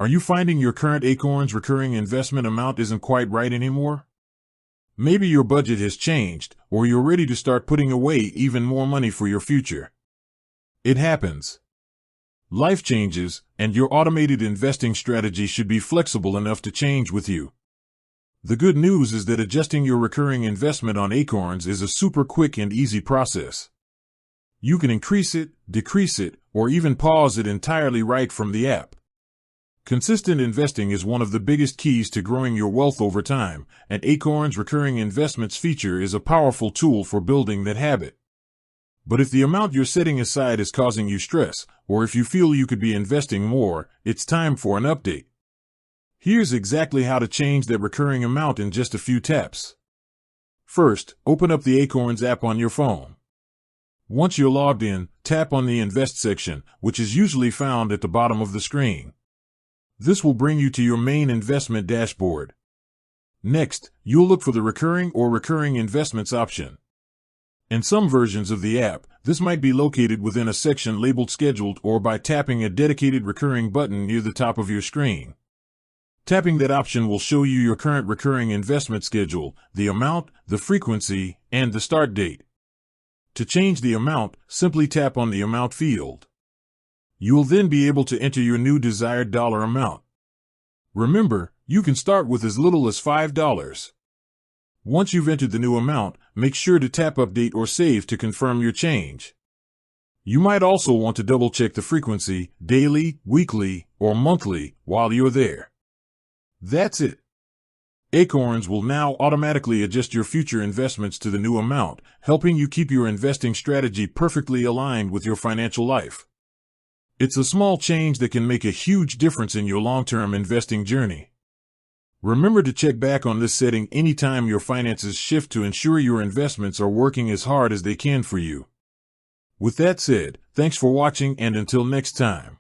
Are you finding your current Acorns recurring investment amount isn't quite right anymore? Maybe your budget has changed, or you're ready to start putting away even more money for your future. It happens. Life changes, and your automated investing strategy should be flexible enough to change with you. The good news is that adjusting your recurring investment on Acorns is a super quick and easy process. You can increase it, decrease it, or even pause it entirely right from the app. Consistent investing is one of the biggest keys to growing your wealth over time, and Acorns' recurring investments feature is a powerful tool for building that habit. But if the amount you're setting aside is causing you stress, or if you feel you could be investing more, it's time for an update. Here's exactly how to change that recurring amount in just a few taps. First, open up the Acorns app on your phone. Once you're logged in, tap on the Invest section, which is usually found at the bottom of the screen. This will bring you to your main investment dashboard. Next, you'll look for the Recurring or Recurring Investments option. In some versions of the app, this might be located within a section labeled Scheduled or by tapping a dedicated recurring button near the top of your screen. Tapping that option will show you your current recurring investment schedule, the amount, the frequency, and the start date. To change the amount, simply tap on the Amount field. You will then be able to enter your new desired dollar amount. Remember, you can start with as little as $5. Once you've entered the new amount, make sure to tap Update or Save to confirm your change. You might also want to double-check the frequency, daily, weekly, or monthly, while you're there. That's it. Acorns will now automatically adjust your future investments to the new amount, helping you keep your investing strategy perfectly aligned with your financial life. It's a small change that can make a huge difference in your long-term investing journey. Remember to check back on this setting anytime your finances shift to ensure your investments are working as hard as they can for you. With that said, thanks for watching, and until next time.